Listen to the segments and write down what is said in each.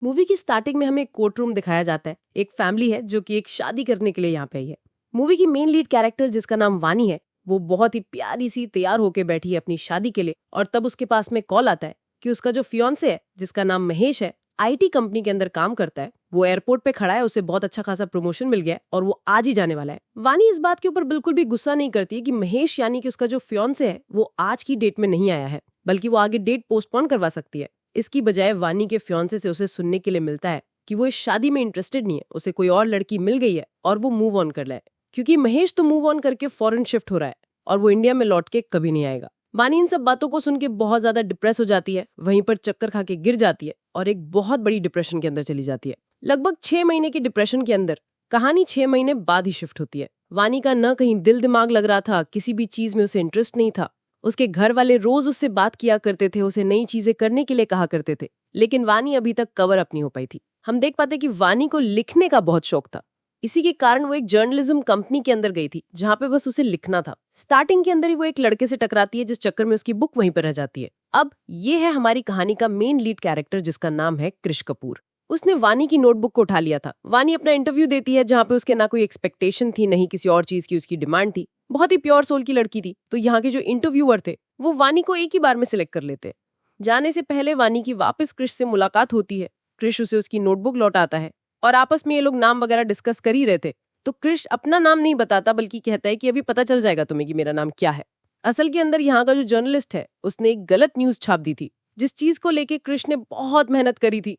Movie की starting में हमें एक कोर्ट रूम दिखाया जाता है। एक फैमिली है जो कि एक शादी करने के लिए यहाँ पे आई है। मूवी की मेन लीड कैरेक्टर जिसका नाम वानी है, वो बहुत ही प्यारी सी तैयार होके बैठी है अपनी शादी के लिए। और तब उसके पास में कॉल आता है कि उसका जो फियांसे है जिसका नाम महेश है, आईटी कंपनी के अंदर काम करता है, वो एयरपोर्ट पे खड़ा है, उसे बहुत अच्छा खासा प्रमोशन मिल गया है और वो आज ही जाने वाला है। वानी इस बात के ऊपर बिल्कुल भी गुस्सा नहीं करती है कि महेश यानी कि उसका जो फियांसे है वो आज की डेट में नहीं आया है, बल्कि वो आगे डेट पोस्टपोन करवा सकती है। इसकी बजाय वानी के फियांसे से उसे सुनने के लिए मिलता है कि वो इस शादी में इंटरेस्टेड नहीं है, उसे कोई और लड़की मिल गई है और वो मूव ऑन कर ले, क्योंकि महेश तो मूव ऑन करके फॉरेन शिफ्ट हो रहा है और वो इंडिया में लौट के कभी नहीं आएगा। वानी इन सब बातों को सुन के बहुत ज्यादा डिप्रेस हो जाती है, वहीं पर चक्कर खा के गिर जाती है और एक बहुत बड़ी डिप्रेशन के अंदर चली जाती है। लगभग 6 महीने की डिप्रेशन के अंदर कहानी 6 महीने बाद ही शिफ्ट होती है। वानी का न कहीं दिल दिमाग लग रहा था, किसी भी चीज में उसे इंटरेस्ट नहीं था। उसके घर वाले रोज उससे बात किया करते थे, उसे नई चीजें करने के लिए कहा करते थे, लेकिन वानी अभी तक कवर अप नहीं हो पाई थी। हम देख पाते कि वानी को लिखने का बहुत शौक था। इसी के कारण वो एक जर्नलिज्म कंपनी के अंदर गई थी जहाँ पे बस उसे लिखना था। स्टार्टिंग के अंदर ही वो एक लड़के से टकराती है जिस चक्कर में उसकी बुक वहीं पर रह जाती है। अब ये है हमारी कहानी का मेन लीड कैरेक्टर जिसका नाम है कृष कपूर। उसने वानी की नोटबुक को उठा लिया था। वानी अपना इंटरव्यू देती है जहाँ पे उसके ना कोई एक्सपेक्टेशन थी, नहीं किसी और चीज की उसकी डिमांड थी। बहुत ही प्योर सोल की लड़की थी, तो यहाँ के जो इंटरव्यूअर थे वो वानी को एक ही बार में सिलेक्ट कर लेते। जाने से पहले वानी की वापस कृष से मुलाकात होती है। कृष उसे उसकी नोटबुक लौटाता है और आपस में ये लोग नाम वगैरह डिस्कस कर ही रहे थे, तो कृष अपना नाम नहीं बताता बल्कि कहता है कि अभी पता चल जाएगा तुम्हें कि मेरा नाम क्या है। असल के अंदर यहाँ का जो जर्नलिस्ट है उसने एक गलत न्यूज छाप दी थी, जिस चीज को लेके कृष ने बहुत मेहनत करी थी,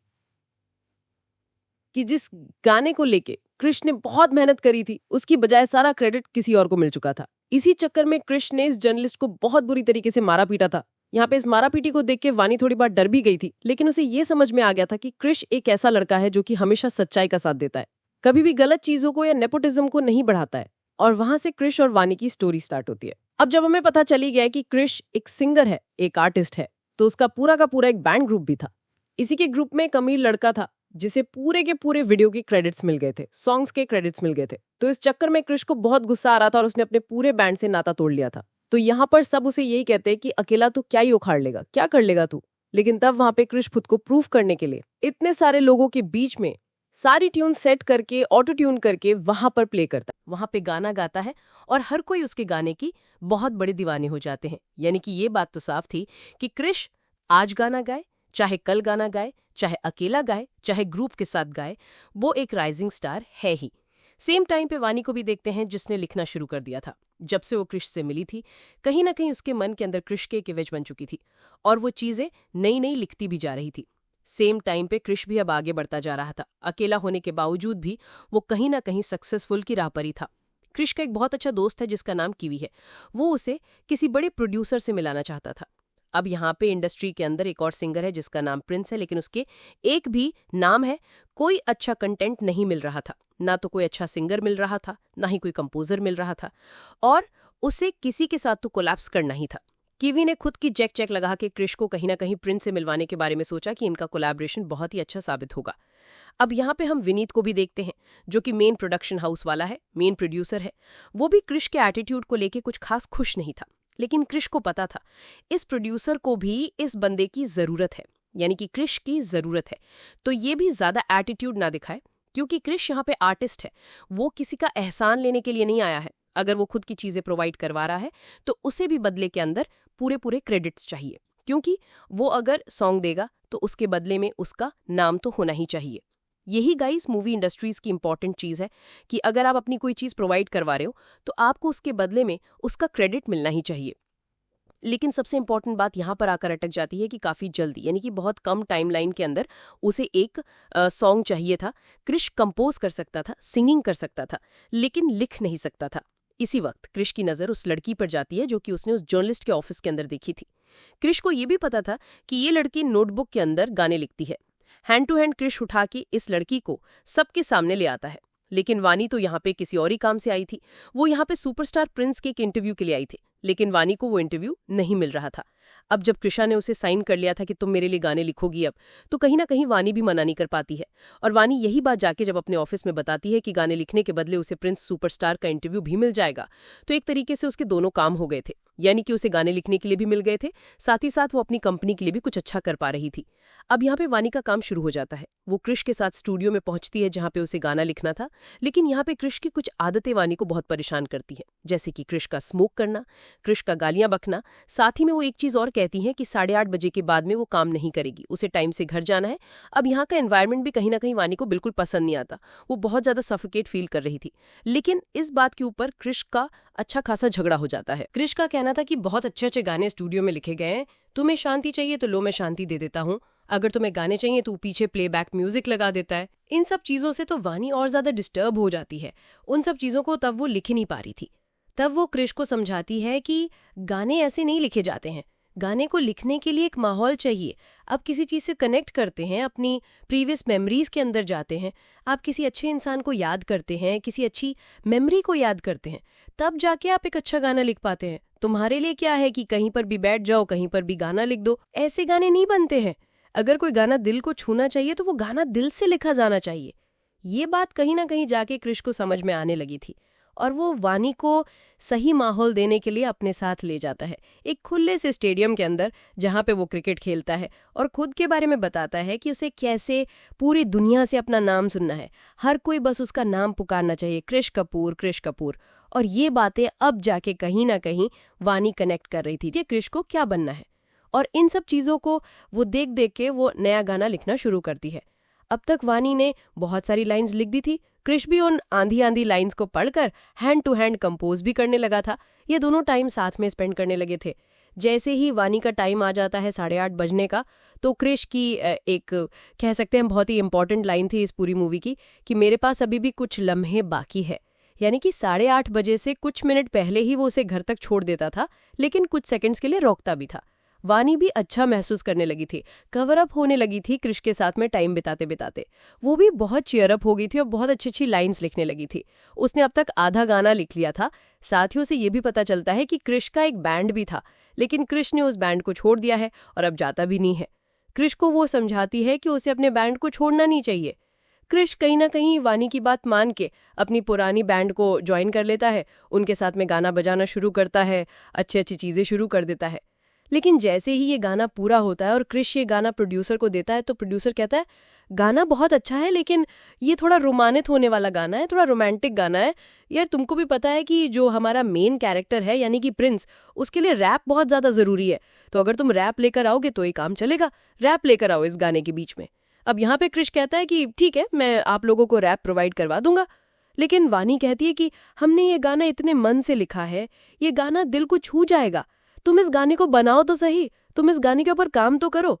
जिस गाने को लेके कृष ने बहुत मेहनत करी थी, उसकी बजाय सारा क्रेडिट किसी और को मिल चुका था। इसी चक्कर में कृष ने इस जर्नलिस्ट को बहुत बुरी तरीके से मारा पीटा था। यहाँ पे इस मारा पीटी को देख के वानी थोड़ी बार डर भी गई थी, लेकिन उसे ये समझ में आ गया था कि कृष एक ऐसा लड़का है जो कि हमेशा सच्चाई का साथ देता है, कभी भी गलत चीजों को या नेपोटिज्म को नहीं बढ़ाता है। और वहां से कृष और वानी की स्टोरी स्टार्ट होती है। अब जब हमें पता चली गया है कि कृष एक सिंगर है, एक आर्टिस्ट है, तो उसका पूरा का पूरा एक बैंड ग्रुप भी था। इसी के ग्रुप में एक अमीर लड़का था जिसे पूरे के पूरे वीडियो के क्रेडिट्स मिल गए थे, सॉन्ग्स के क्रेडिट्स मिल गए थे। तो इस चक्कर में कृष को बहुत गुस्सा आ रहा था और उसने अपने पूरे बैंड से नाता तोड़ लिया था। तो यहाँ पर सब उसे यही कहते हैं कि अकेला तू क्या ही उखाड़ लेगा, क्या कर लेगा तू। लेकिन तब वहां पे कृष खुद को प्रूव करने के लिए इतने सारे लोगों के बीच में सारी ट्यून सेट करके ऑटो ट्यून करके वहां पर प्ले करता है, वहां पे गाना गाता है और हर कोई उसके गाने की बहुत बड़े दीवाने हो जाते हैं। यानी कि ये बात तो साफ थी कि कृष आज गाना गाए, चाहे कल गाना गाए, चाहे अकेला गाए, चाहे ग्रुप के साथ गाए, वो एक राइजिंग स्टार है ही। सेम टाइम पे वानी को भी देखते हैं जिसने लिखना शुरू कर दिया था। जब से वो कृष से मिली थी, कहीं ना कहीं उसके मन के अंदर कृष के एक इमेज बन चुकी थी और वो चीजें नई नई लिखती भी जा रही थी। सेम टाइम पे कृष भी अब आगे बढ़ता जा रहा था। अकेला होने के बावजूद भी वो कहीं ना कहीं सक्सेसफुल की राह पर ही था। कृष का एक बहुत अच्छा दोस्त है जिसका नाम कीवी है। वो उसे किसी बड़े प्रोड्यूसर से मिलाना चाहता था। अब यहाँ पे इंडस्ट्री के अंदर एक और सिंगर है जिसका नाम प्रिंस है, लेकिन उसके एक भी नाम है, कोई अच्छा कंटेंट नहीं मिल रहा था। ना तो कोई अच्छा सिंगर मिल रहा था, ना ही कोई कंपोजर मिल रहा था, और उसे किसी के साथ तो कोलैप्स करना ही था। कीवी ने खुद की चेक लगा के कृष को कहीं ना कहीं प्रिंस से मिलवाने के बारे में सोचा कि इनका कोलैबोरेशन बहुत ही अच्छा साबित होगा। अब यहाँ पे हम विनीत को भी देखते हैं जो कि मेन प्रोडक्शन हाउस वाला है, मेन प्रोड्यूसर है। वो भी कृष के एटीट्यूड को लेके कुछ खास खुश नहीं था, लेकिन कृष को पता था इस प्रोड्यूसर को भी इस बंदे की जरूरत है, यानी कि कृष की जरूरत है। तो ये भी ज्यादा एटीट्यूड ना दिखाए, क्योंकि कृष यहाँ पे आर्टिस्ट है, वो किसी का एहसान लेने के लिए नहीं आया है। अगर वो खुद की चीजें प्रोवाइड करवा रहा है तो उसे भी बदले के अंदर पूरे पूरे क्रेडिट्स चाहिए, क्योंकि वो अगर सॉन्ग देगा तो उसके बदले में उसका नाम तो होना ही चाहिए। यही गाइस मूवी इंडस्ट्रीज की इंपॉर्टेंट चीज है कि अगर आप अपनी कोई चीज प्रोवाइड करवा रहे हो तो आपको उसके बदले में उसका क्रेडिट मिलना ही चाहिए। लेकिन सबसे इंपॉर्टेंट बात यहाँ पर आकर अटक जाती है कि काफ़ी जल्दी, यानी कि बहुत कम टाइमलाइन के अंदर उसे एक सॉन्ग चाहिए था। कृष कंपोज कर सकता था, सिंगिंग कर सकता था, लेकिन लिख नहीं सकता था। इसी वक्त कृष की नज़र उस लड़की पर जाती है जो कि उसने उस जर्नलिस्ट के ऑफिस के अंदर देखी थी। कृष को ये भी पता था कि ये लड़की नोटबुक के अंदर गाने लिखती है। हैंड टू हैंड कृष उठा के इस लड़की को सबके सामने ले आता है। लेकिन वानी तो यहाँ पे किसी और ही काम से आई थी। वो यहाँ पे सुपरस्टार प्रिंस के एक इंटरव्यू के लिए आई थी, लेकिन वानी को वो इंटरव्यू नहीं मिल रहा था। अब जब कृषा ने उसे साइन कर लिया था कि तुम मेरे लिए गाने लिखोगी अब, तो कहीं ना कहीं वानी भी मना नहीं कर पाती है। और वानी यही बात जाके जब अपने ऑफिस में बताती है कि गाने लिखने के बदले उसे प्रिंस सुपरस्टार का इंटरव्यू भी मिल जाएगा, तो एक तरीके से उसके दोनों काम हो गए थे। यानी कि उसे गाने लिखने के लिए भी मिल गए थे, साथ ही साथ वो अपनी कंपनी के लिए भी कुछ अच्छा कर पा रही थी। अब यहाँ पे वानी का काम शुरू हो जाता है। वो कृष के साथ स्टूडियो में पहुंचती है जहाँ पे उसे गाना लिखना था, लेकिन यहाँ पे कृष की कुछ आदतें वानी को बहुत परेशान करती हैं, जैसे कि कृष का स्मोक करना, कृष का गालियां बकना। साथ ही में वो एक चीज और कहती है कि 8:30 बजे के बाद में वो काम नहीं करेगी, उसे टाइम से घर जाना है। अब यहाँ का एनवायरनमेंट भी कहीं ना कहीं वानी को बिल्कुल पसंद नहीं आता। वो बहुत ज्यादा सफोकेट फील कर रही थी। लेकिन इस बात के ऊपर कृष का अच्छा खासा झगड़ा हो जाता है। कृष का कहना था कि बहुत अच्छे अच्छे गाने स्टूडियो में लिखे गए हैं, तुम्हें शांति चाहिए तो लो, मैं शांति दे देता हूँ, अगर तुम्हें गाने चाहिए तो पीछे प्लेबैक म्यूजिक लगा देता है। इन सब चीजों से तो वानी और ज्यादा डिस्टर्ब हो जाती है। उन सब चीजों को तब वो लिख ही नहीं पा रही थी। तब वो कृष को समझाती है कि गाने ऐसे नहीं लिखे जाते हैं, गाने को लिखने के लिए एक माहौल चाहिए। आप किसी चीज से कनेक्ट करते हैं, अपनी प्रीवियस मेमोरीज के अंदर जाते हैं, आप किसी अच्छे इंसान को याद करते हैं, किसी अच्छी मेमोरी को याद करते हैं, तब जाके आप एक अच्छा गाना लिख पाते हैं। तुम्हारे लिए क्या है कि कहीं पर भी बैठ जाओ, कहीं पर भी गाना लिख दो, ऐसे गाने नहीं बनते हैं। अगर कोई गाना दिल को छूना चाहिए तो वो गाना दिल से लिखा जाना चाहिए। ये बात कहीं ना कहीं जाके कृष को समझ में आने लगी थी और वो वानी को सही माहौल देने के लिए अपने साथ ले जाता है एक खुले से स्टेडियम के अंदर, जहाँ पे वो क्रिकेट खेलता है और खुद के बारे में बताता है कि उसे कैसे पूरी दुनिया से अपना नाम सुनना है, हर कोई बस उसका नाम पुकारना चाहिए, कृष कपूर, कृष कपूर। और ये बातें अब जाके कहीं ना कहीं वानी कनेक्ट कर रही थी कि कृष को क्या बनना है। और इन सब चीज़ों को वो देख देख के वो नया गाना लिखना शुरू करती है। अब तक वानी ने बहुत सारी लाइंस लिख दी थी, कृष भी उन आंधी आंधी लाइंस को पढ़कर हैंड टू हैंड कंपोज भी करने लगा था। ये दोनों टाइम साथ में स्पेंड करने लगे थे। जैसे ही वानी का टाइम आ जाता है 8:30 बजने का, तो कृष की एक कह सकते हैं बहुत ही इंपॉर्टेंट लाइन थी इस पूरी मूवी की कि मेरे पास अभी भी कुछ लम्हे बाकी है। यानी कि 8:30 बजे से कुछ मिनट पहले ही वो उसे घर तक छोड़ देता था, लेकिन कुछ सेकंड्स के लिए रोकता भी था। वानी भी अच्छा महसूस करने लगी थी, कवर अप होने लगी थी कृष के साथ में टाइम बिताते बिताते। वो भी बहुत चीयर अप हो गई थी और बहुत अच्छी अच्छी लाइंस लिखने लगी थी। उसने अब तक आधा गाना लिख लिया था। साथ ही उसे ये भी पता चलता है कि कृष का एक बैंड भी था, लेकिन कृष ने उस बैंड को छोड़ दिया है और अब जाता भी नहीं है। कृष को वो समझाती है कि उसे अपने बैंड को छोड़ना नहीं चाहिए। कृष कहीं ना कहीं वानी की बात मान के अपनी पुरानी बैंड को ज्वाइन कर लेता है, उनके साथ में गाना बजाना शुरू करता है, अच्छी अच्छी चीज़ें शुरू कर देता है। लेकिन जैसे ही ये गाना पूरा होता है और कृष ये गाना प्रोड्यूसर को देता है, तो प्रोड्यूसर कहता है गाना बहुत अच्छा है, लेकिन ये थोड़ा रोमानित होने वाला गाना है, थोड़ा रोमांटिक गाना है। यार तुमको भी पता है कि जो हमारा मेन कैरेक्टर है यानी कि प्रिंस, उसके लिए रैप बहुत ज़्यादा ज़रूरी है, तो अगर तुम रैप लेकर आओगे तो ये काम चलेगा, रैप लेकर आओ इस गाने के बीच में। अब यहाँ पे कृष कहता है कि ठीक है, मैं आप लोगों को रैप प्रोवाइड करवा दूंगा। लेकिन वानी कहती है कि हमने ये गाना इतने मन से लिखा है, ये गाना दिल को छू जाएगा, तुम इस गाने को बनाओ तो सही, तुम इस गाने के ऊपर काम तो करो।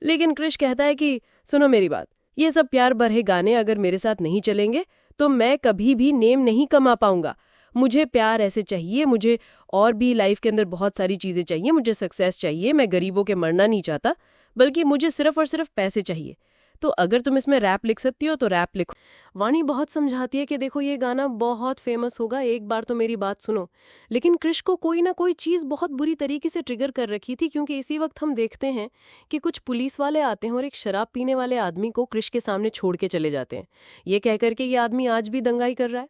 लेकिन कृष कहता है कि सुनो मेरी बात, ये सब प्यार भरे गाने अगर मेरे साथ नहीं चलेंगे तो मैं कभी भी नेम नहीं कमा पाऊंगा। मुझे प्यार ऐसे चाहिए, मुझे और भी लाइफ के अंदर बहुत सारी चीज़ें चाहिए, मुझे सक्सेस चाहिए, मैं गरीबों के मरना नहीं चाहता, बल्कि मुझे सिर्फ और सिर्फ पैसे चाहिए। तो अगर तुम इसमें रैप लिख सकती हो तो रैप लिखो। वानी बहुत समझाती है कि देखो ये गाना बहुत फेमस होगा, एक बार तो मेरी बात सुनो। लेकिन कृष को कोई ना कोई चीज़ बहुत बुरी तरीके से ट्रिगर कर रखी थी, क्योंकि इसी वक्त हम देखते हैं कि कुछ पुलिस वाले आते हैं और एक शराब पीने वाले आदमी को कृष के सामने छोड़ के चले जाते हैं, ये कह करके ये आदमी आज भी दंगाई कर रहा है।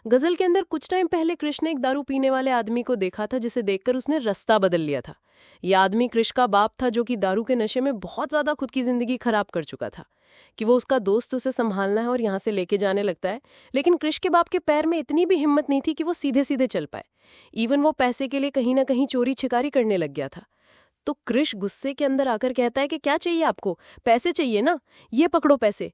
गजल के अंदर कुछ टाइम पहले कृष ने एक दारू पीने वाले आदमी को देखा था, जिसे देखकर उसने रास्ता बदल लिया था। यह आदमी कृष का बाप था, जो कि दारू के नशे में बहुत ज्यादा खुद की जिंदगी खराब कर चुका था कि वो उसका दोस्त उसे संभालना है और यहाँ से लेके जाने लगता है। लेकिन कृष के बाप के पैर में इतनी भी हिम्मत नहीं थी कि वो सीधे सीधे चल पाए। इवन वो पैसे के लिए कहीं ना कहीं चोरी छिकारी करने लग गया था। तो कृष गुस्से के अंदर आकर कहता है कि क्या चाहिए आपको, पैसे चाहिए ना, ये पकड़ो पैसे।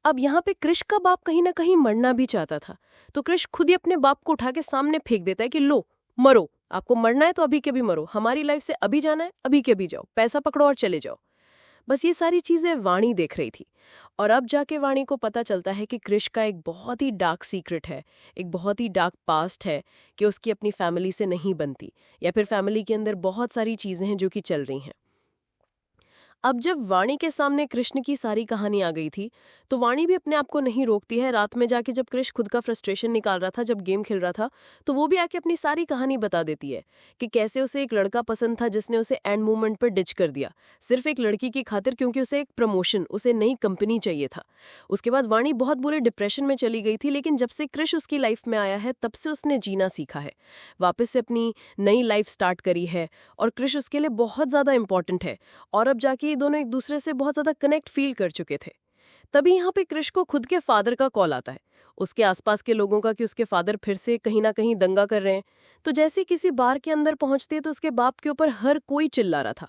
अब यहाँ पे कृष का बाप कहीं ना कहीं मरना भी चाहता था, तो कृष खुद ही अपने बाप को उठा के सामने फेंक देता है कि लो मरो, आपको मरना है तो अभी के भी मरो, हमारी लाइफ से अभी जाना है अभी के भी जाओ, पैसा पकड़ो और चले जाओ। बस ये सारी चीजें वाणी देख रही थी और अब जाके वाणी को पता चलता है कि कृष का एक बहुत ही डार्क सीक्रेट है, एक बहुत ही डार्क पास्ट है कि उसकी अपनी फैमिली से नहीं बनती, या फिर फैमिली के अंदर बहुत सारी चीजें हैं जो कि चल रही हैं। अब जब वाणी के सामने कृष्ण की सारी कहानी आ गई थी, तो वाणी भी अपने आप को नहीं रोकती है। रात में जाके जब कृष्ण खुद का फ्रस्ट्रेशन निकाल रहा था, जब गेम खेल रहा था, तो वो भी आके अपनी सारी कहानी बता देती है कि कैसे उसे एक लड़का पसंद था जिसने उसे एंड मोमेंट पर डिच कर दिया, सिर्फ एक लड़की की खातिर, क्योंकि उसे एक प्रमोशन, उसे नई कंपनी चाहिए था। उसके बाद वाणी बहुत बुरे डिप्रेशन में चली गई थी, लेकिन जब से कृष्ण उसकी लाइफ में आया है तब से उसने जीना सीखा है, वापस से अपनी नई लाइफ स्टार्ट करी है और कृष्ण उसके लिए बहुत ज़्यादा इंपॉर्टेंट है। और अब जाके ये दोनों एक दूसरे से बहुत ज्यादा कनेक्ट फील कर चुके थे। तभी यहाँ पे क्रिश को खुद के फादर का कॉल आता है, उसके आसपास के लोगों का, कि उसके फादर फिर से कहीं ना कहीं दंगा कर रहे हैं। तो जैसे किसी बार के अंदर पहुंचती है तो उसके बाप के ऊपर हर कोई चिल्ला रहा था,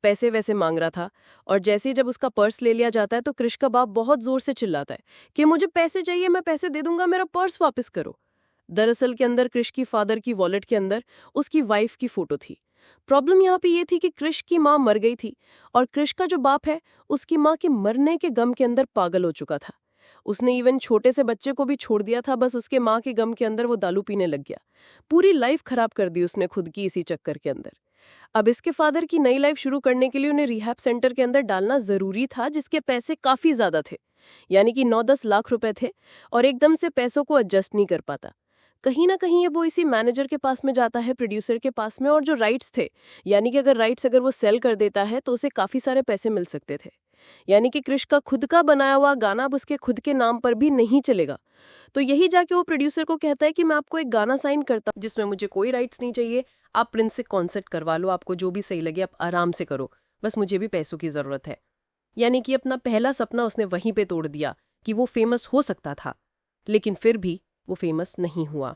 पैसे वैसे मांग रहा था। और जैसे ही जब उसका पर्स ले लिया जाता है तो क्रिश का बाप बहुत जोर से चिल्लाता है कि मुझे पैसे चाहिए, मैं पैसे दे दूंगा, मेरा पर्स वापस करो। दरअसल के अंदर क्रिश की फादर की वॉलेट के अंदर उसकी वाइफ की फोटो थी। प्रॉब्लम यहाँ पे ये थी कि क्रिश की माँ मर गई थी और क्रिश का जो बाप है उसकी माँ के मरने के गम के अंदर पागल हो चुका था। उसने इवन छोटे से बच्चे को भी छोड़ दिया था, बस उसके माँ के गम के अंदर वो दारू पीने लग गया। पूरी लाइफ खराब कर दी उसने खुद की इसी चक्कर के अंदर। अब इसके फादर की नई लाइफ शुरू करने के लिए उन्हें रिहैब सेंटर के अंदर डालना जरूरी था, जिसके पैसे काफी ज्यादा थे, यानी कि 9-10 लाख रुपए थे, और एकदम से पैसों को एडजस्ट नहीं कर पाता। कहीं ना कहीं ये वो इसी मैनेजर के पास में जाता है, प्रोड्यूसर के पास में, और जो राइट्स थे, यानी कि अगर वो सेल कर देता है तो उसे काफी सारे पैसे मिल सकते थे। यानी कि क्रिश का खुद का बनाया हुआ गाना अब उसके खुद के नाम पर भी नहीं चलेगा। तो यही जाके वो प्रोड्यूसर को कहता है कि मैं आपको एक गाना साइन करता हूं जिसमें मुझे कोई राइट्स नहीं चाहिए, आप प्रिंस से कॉन्सर्ट करवा लो, आपको जो भी सही लगे आप आराम से करो, बस मुझे भी पैसों की जरूरत है। यानी कि अपना पहला सपना उसने वहीं पे तोड़ दिया कि वो फेमस हो सकता था, लेकिन फिर भी वो फेमस नहीं हुआ।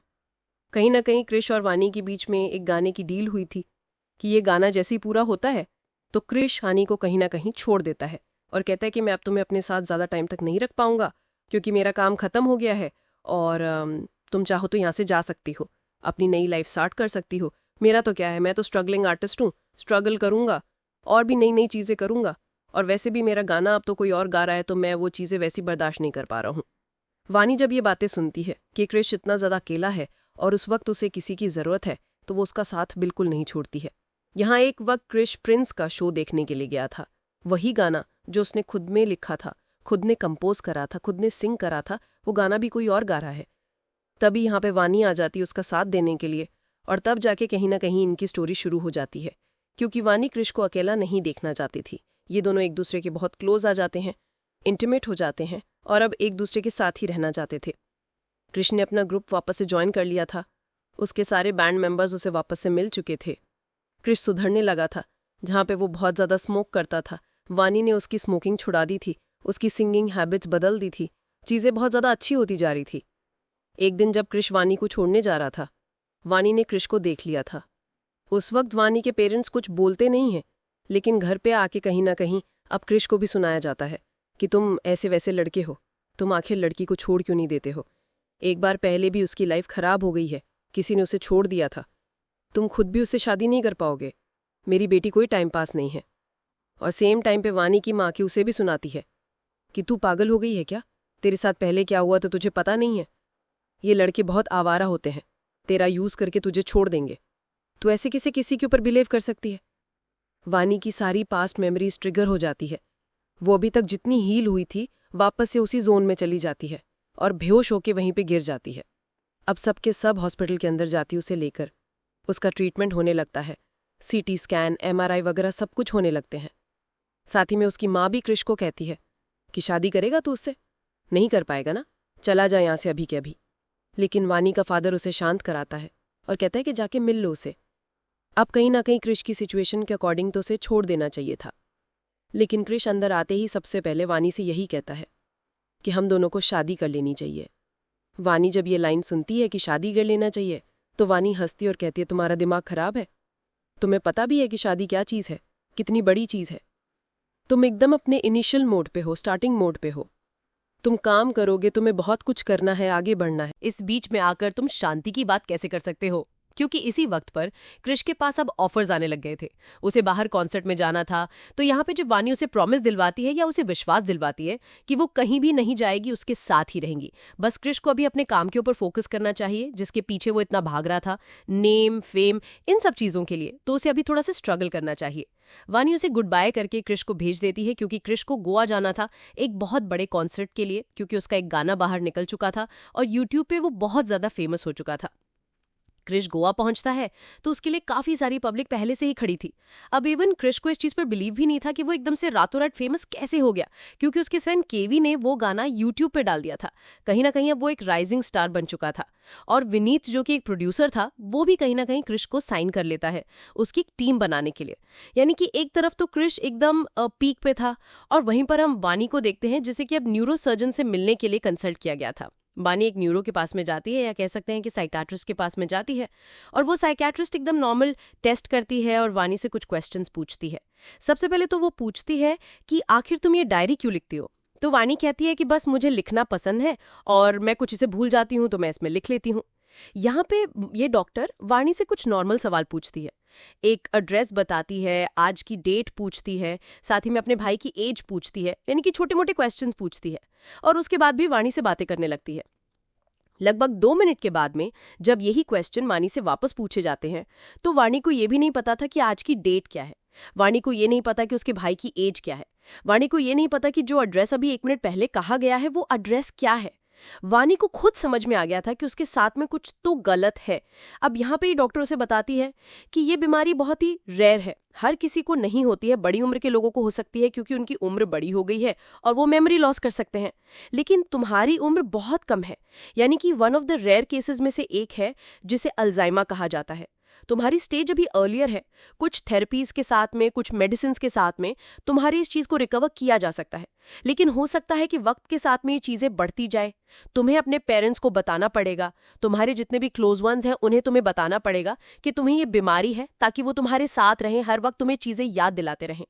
कहीं ना कहीं क्रिश और वानी के बीच में एक गाने की डील हुई थी कि ये गाना जैसे ही पूरा होता है तो क्रिश वानी को कहीं ना कहीं छोड़ देता है और कहता है कि मैं अब तुम्हें अपने साथ ज़्यादा टाइम तक नहीं रख पाऊंगा क्योंकि मेरा काम ख़त्म हो गया है, और तुम चाहो तो यहाँ से जा सकती हो, अपनी नई लाइफ स्टार्ट कर सकती हो। मेरा तो क्या है, मैं तो स्ट्रगलिंग आर्टिस्ट हूँ, स्ट्रगल करूँगा और भी नई नई चीज़ें करूँगा, और वैसे भी मेरा गाना अब तो कोई और गा रहा है तो मैं वो चीज़ें वैसी बर्दाश्त नहीं कर पा रहा हूँ। वानी जब ये बातें सुनती है कि क्रिश इतना ज़्यादा अकेला है और उस वक्त उसे किसी की ज़रूरत है, तो वो उसका साथ बिल्कुल नहीं छोड़ती है। यहाँ एक वक्त क्रिश प्रिंस का शो देखने के लिए गया था। वही गाना जो उसने खुद में लिखा था, खुद ने कंपोज करा था, खुद ने सिंग करा था, वो गाना भी कोई और गा रहा है। तभी यहाँ पे वानी आ जाती है उसका साथ देने के लिए, और तब जाके कहीं ना कहीं इनकी स्टोरी शुरू हो जाती है, क्योंकि वानी क्रिश को अकेला नहीं देखना चाहती थी। ये दोनों एक दूसरे के बहुत क्लोज आ जाते हैं, इंटीमेट हो जाते हैं, और अब एक दूसरे के साथ ही रहना चाहते थे। क्रिश ने अपना ग्रुप वापस से ज्वाइन कर लिया था, उसके सारे बैंड मेंबर्स उसे वापस से मिल चुके थे। क्रिश सुधरने लगा था। जहाँ पे वो बहुत ज़्यादा स्मोक करता था, वानी ने उसकी स्मोकिंग छुड़ा दी थी, उसकी सिंगिंग हैबिट्स बदल दी थी, चीज़ें बहुत ज़्यादा अच्छी होती जा रही थी। एक दिन जब क्रिश वानी को छोड़ने जा रहा था, वानी ने क्रिश को देख लिया था। उस वक्त वानी के पेरेंट्स कुछ बोलते नहीं हैं, लेकिन घर पे आके कहीं ना कहीं अब क्रिश को भी सुनाया जाता है कि तुम ऐसे वैसे लड़के हो, तुम आखिर लड़की को छोड़ क्यों नहीं देते हो। एक बार पहले भी उसकी लाइफ खराब हो गई है, किसी ने उसे छोड़ दिया था, तुम खुद भी उससे शादी नहीं कर पाओगे, मेरी बेटी कोई टाइम पास नहीं है। और सेम टाइम पे वानी की माँ की उसे भी सुनाती है कि तू पागल हो गई है क्या, तेरे साथ पहले क्या हुआ तो तुझे पता नहीं है, ये लड़के बहुत आवारा होते हैं, तेरा यूज़ करके तुझे छोड़ देंगे, तू ऐसे किसी के ऊपर बिलीव कर सकती है। वानी की सारी पास्ट मेमोरीज ट्रिगर हो जाती है, वो अभी तक जितनी हील हुई थी वापस से उसी जोन में चली जाती है और बेहोश होकर वहीं पे गिर जाती है। अब सबके सब हॉस्पिटल के अंदर जाती उसे लेकर, उसका ट्रीटमेंट होने लगता है, सीटी स्कैन, MRI वगैरह सब कुछ होने लगते हैं। साथ ही में उसकी माँ भी क्रिश को कहती है कि शादी करेगा तू उससे, नहीं कर पाएगा ना, चला जा यहाँ से अभी के अभी। लेकिन वानी का फादर उसे शांत कराता है और कहता है कि जाके मिल लो उसे। अब कहीं ना कहीं क्रिश की सिचुएशन के अकॉर्डिंग तो उसे छोड़ देना चाहिए था, लेकिन क्रिश अंदर आते ही सबसे पहले वानी से यही कहता है कि हम दोनों को शादी कर लेनी चाहिए। वानी जब ये लाइन सुनती है कि शादी कर लेना चाहिए, तो वानी हंसती और कहती है तुम्हारा दिमाग खराब है, तुम्हें पता भी है कि शादी क्या चीज़ है, कितनी बड़ी चीज़ है, तुम एकदम अपने इनिशियल मोड पे हो, स्टार्टिंग मोड पे हो, तुम काम करोगे, तुम्हें बहुत कुछ करना है, आगे बढ़ना है, इस बीच में आकर तुम शांति की बात कैसे कर सकते हो। क्योंकि इसी वक्त पर क्रिश के पास अब ऑफर्स आने लग गए थे, उसे बाहर कॉन्सर्ट में जाना था। तो यहाँ पे जब वानी उसे प्रॉमिस दिलवाती है या उसे विश्वास दिलवाती है कि वो कहीं भी नहीं जाएगी, उसके साथ ही रहेंगी, बस क्रिश को अभी अपने काम के ऊपर फोकस करना चाहिए जिसके पीछे वो इतना भाग रहा था, नेम, फेम, इन सब चीज़ों के लिए, तो उसे अभी थोड़ा सा स्ट्रगल करना चाहिए। वानी उसे गुड बाय करके क्रिश को भेज देती है, क्योंकि क्रिश को गोवा जाना था एक बहुत बड़े कॉन्सर्ट के लिए, क्योंकि उसका एक गाना बाहर निकल चुका था और यूट्यूब पे वो बहुत ज़्यादा फेमस हो चुका था। क्रिश गोवा पहुंचता है तो उसके लिए काफी सारी पब्लिक पहले से ही खड़ी थी। अब इवन क्रिश को इस चीज पर बिलीव भी नहीं था कि वो एकदम से रातों रात फेमस कैसे हो गया, क्योंकि उसके फ्रेंड केवी ने वो गाना यूट्यूब पे डाल दिया था। कहीं ना कहीं अब वो एक राइजिंग स्टार बन चुका था। और विनीत जो कि एक प्रोड्यूसर था, वो भी कहीं ना कहीं क्रिश को साइन कर लेता है उसकी एक टीम बनाने के लिए। यानी कि एक तरफ तो क्रिश एकदम पीक पे था, और वहीं पर हम वानी को देखते हैं जिसे कि अब न्यूरो सर्जन से मिलने के लिए कंसल्ट किया गया था। वानी एक न्यूरो के पास में जाती है, या कह सकते हैं कि साइकियाट्रिस्ट के पास में जाती है, और वो साइकियाट्रिस्ट एकदम नॉर्मल टेस्ट करती है और वानी से कुछ क्वेश्चंस पूछती है। सबसे पहले तो वो पूछती है कि आखिर तुम ये डायरी क्यों लिखती हो। तो वानी कहती है कि बस मुझे लिखना पसंद है और मैं कुछ इसे भूल जाती हूँ तो मैं इसमें लिख लेती हूँ। यहाँ पे ये डॉक्टर वानी से कुछ नॉर्मल सवाल पूछती है, एक एड्रेस बताती है, आज की डेट पूछती है, साथ ही में अपने भाई की एज पूछती है, यानी कि छोटे मोटे क्वेश्चंस पूछती है, और उसके बाद भी वानी से बातें करने लगती है। लगभग 2 मिनट के बाद में जब यही क्वेश्चन वानी से वापस पूछे जाते हैं, तो वानी को ये भी नहीं पता था कि आज की डेट क्या है। वानी को ये नहीं पता कि उसके भाई की एज क्या है। वानी को ये नहीं पता कि जो एड्रेस अभी 1 मिनट पहले कहा गया है वो एड्रेस क्या है। वानी को खुद समझ में आ गया था कि उसके साथ में कुछ तो गलत है। अब यहाँ पे ही डॉक्टर उसे बताती है कि ये बीमारी बहुत ही रेयर है, हर किसी को नहीं होती है, बड़ी उम्र के लोगों को हो सकती है क्योंकि उनकी उम्र बड़ी हो गई है और वो मेमोरी लॉस कर सकते हैं, लेकिन तुम्हारी उम्र बहुत कम है। यानी कि one of the rare cases में से एक है जिसे अल्जाइमा कहा जाता है। तुम्हारी स्टेज अभी अर्लियर है, कुछ थेरेपीज के साथ में, कुछ मेडिसिन के साथ में तुम्हारी इस चीज को रिकवर किया जा सकता है, लेकिन हो सकता है कि वक्त के साथ में ये चीजें बढ़ती जाए। तुम्हें अपने पेरेंट्स को बताना पड़ेगा, तुम्हारे जितने भी क्लोज वंस हैं उन्हें तुम्हें बताना पड़ेगा कि तुम्हें ये बीमारी है, ताकि वो तुम्हारे साथ रहें, हर वक्त तुम्हें चीजें याद दिलाते रहें।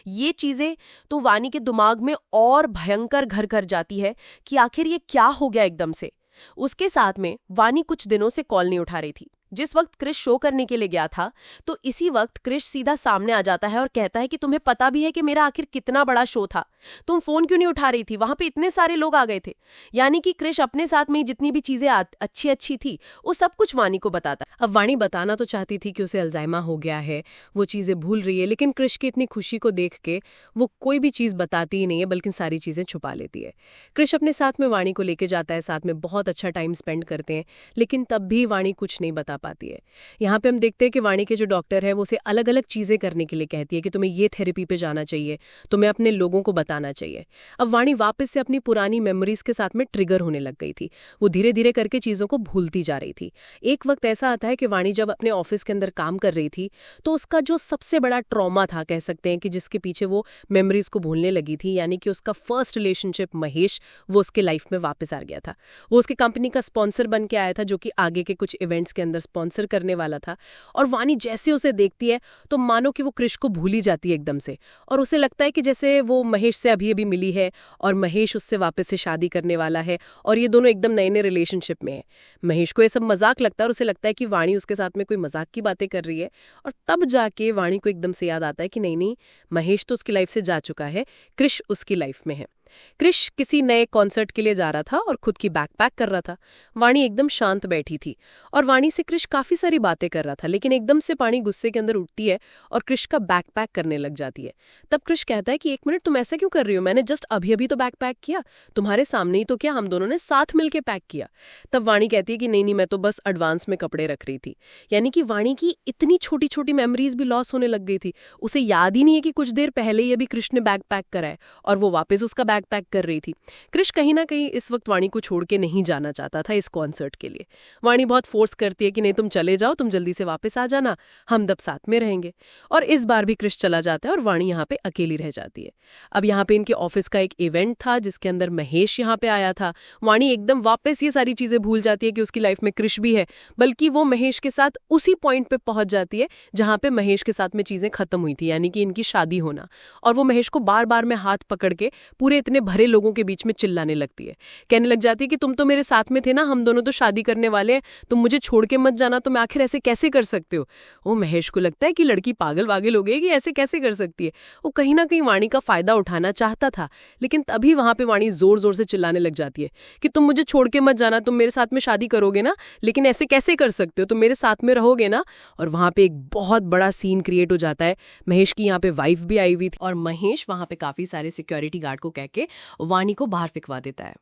ये चीजें तो वानी के दिमाग में और भयंकर घर कर जाती है कि आखिर ये क्या हो गया एकदम से। उसके साथ में वानी कुछ दिनों से कॉल नहीं उठा रही थी। जिस वक्त क्रिश शो करने के लिए गया था, तो इसी वक्त क्रिश सीधा सामने आ जाता है और कहता है कि तुम्हें पता भी है कि मेरा आखिर कितना बड़ा शो था, तुम फोन क्यों नहीं उठा रही थी, वहां पे इतने सारे लोग आ गए थे। यानी कि क्रिश अपने साथ में जितनी भी चीजें अच्छी अच्छी थी वो सब कुछ वानी को बताता। अब वानी बताना तो चाहती थी कि उसे अल्जाइमा हो गया है, वो चीजें भूल रही है, लेकिन क्रिश की इतनी खुशी को देख के वो कोई भी चीज बताती ही नहीं है, बल्कि सारी चीजें छुपा लेती है। क्रिश अपने साथ में वानी को लेके जाता है, साथ में बहुत अच्छा टाइम स्पेंड करते हैं, लेकिन तब भी वानी कुछ नहीं बता पाती है। यहाँ पे हम देखते हैं कि वानी के जो डॉक्टर है वो उसे अलग अलग चीजें करने के लिए कहती है कि तुम्हें ये थेरेपी पे जाना चाहिए, तुम्हें अपने लोगों को बताना चाहिए। अब वानी वापस से अपनी पुरानी मेमोरीज के साथ में ट्रिगर होने लग गई थी, वो धीरे धीरे करके चीजों को भूलती जा रही थी। एक वक्त ऐसा आता है कि वानी जब अपने ऑफिस के अंदर काम कर रही थी, तो उसका जो सबसे बड़ा ट्रॉमा था, कह सकते हैं कि जिसके पीछे वो मेमोरीज को भूलने लगी थी, यानी कि उसका फर्स्ट रिलेशनशिप महेश, वो उसके लाइफ में वापस आ गया था। वो उसकी कंपनी का स्पॉन्सर बन के आया था, जो कि आगे के कुछ इवेंट्स के अंदर स्पॉन्सर करने वाला था। और वानी जैसे उसे देखती है तो मानो कि वो क्रिश को भूल ही जाती है एकदम से, और उसे लगता है कि जैसे वो महेश से अभी अभी मिली है और महेश उससे वापस से शादी करने वाला है और ये दोनों एकदम नए नए रिलेशनशिप में है। महेश को ये सब मजाक लगता है और उसे लगता है कि वाणी उसके साथ में कोई मजाक की बातें कर रही है, और तब जाके वाणी को एकदम से याद आता है कि नहीं नहीं, महेश तो उसकी लाइफ से जा चुका है, क्रिश उसकी लाइफ में है। क्रिश किसी नए कॉन्सर्ट के लिए जा रहा था और खुद की बैग पैक कर रहा था। वाणी एकदम शांत बैठी थी और वाणी से क्रिश काफी सारी बातें कर रहा था, लेकिन एकदम से वाणी गुस्से के अंदर उठती है और क्रिश का बैग पैक करने लग जाती है। तब क्रिश कहता है कि 1 मिनट, तुम ऐसा क्यों कर रही हो, मैंने जस्ट अभी अभी तो बैग पैक किया, तुम्हारे सामने ही तो किया, हम दोनों ने साथ मिलकर पैक किया। तब वाणी कहती है कि नहीं नहीं, मैं तो बस एडवांस में कपड़े रख रही थी। यानी कि वाणी की इतनी छोटी छोटी मेमोरीज भी लॉस होने लग गई थी, उसे याद ही नहीं है कि कुछ देर पहले ही अभी क्रिश ने बैग पैक करा है और वो वापस उसका बैग पैक कर रही थी। क्रिश कहीं ना कहीं इस वक्त वाणी को छोड़ के नहीं जाना चाहता था इस कॉन्सर्ट के लिए। वाणी बहुत फोर्स करती है कि नहीं, तुम चले जाओ, तुम जल्दी से वापस आ जाना, हम दब साथ में रहेंगे। और इस बार भी क्रिश चला जाता है और वाणी यहाँ पे अकेली रह जाती है। अब यहाँ पे इनके ऑफिस का एक इवेंट था जिसके अंदर महेश यहाँ पे आया था। वाणी एकदम वापस ये सारी चीजें भूल जाती है कि उसकी लाइफ में क्रिश भी है, बल्कि वो महेश के साथ उसी पॉइंट पे पहुंच जाती है जहां पे महेश के साथ में चीजें खत्म हुई थी, यानी कि इनकी शादी होना। और वो महेश को बार बार में हाथ पकड़ के पूरे इतने भरे लोगों के बीच में चिल्लाने लगती है, कहने लग जाती है कि तुम तो मेरे साथ में थे ना, हम दोनों तो शादी करने वाले हैं, तुम मुझे छोड़ के मत जाना, तुम आखिर ऐसे कैसे कर सकते हो। वो महेश को लगता है कि लड़की पागल वागल हो गई कि ऐसे कैसे कर सकती है। वो कहीं ना कहीं वाणी का फायदा उठाना चाहता था, लेकिन तभी वहां पे वाणी जोर जोर से चिल्लाने लग जाती है कि तुम मुझे छोड़ के मत जाना, तुम मेरे साथ में शादी करोगे ना, लेकिन ऐसे कैसे कर सकते हो, तुम मेरे साथ में रहोगे ना। और वहां पे एक बहुत बड़ा सीन क्रिएट हो जाता है। महेश की यहाँ पे वाइफ भी आई हुई थी और महेश वहां पे काफी सारे सिक्योरिटी गार्ड को कह के वाणी को बाहर फिकवा देता है।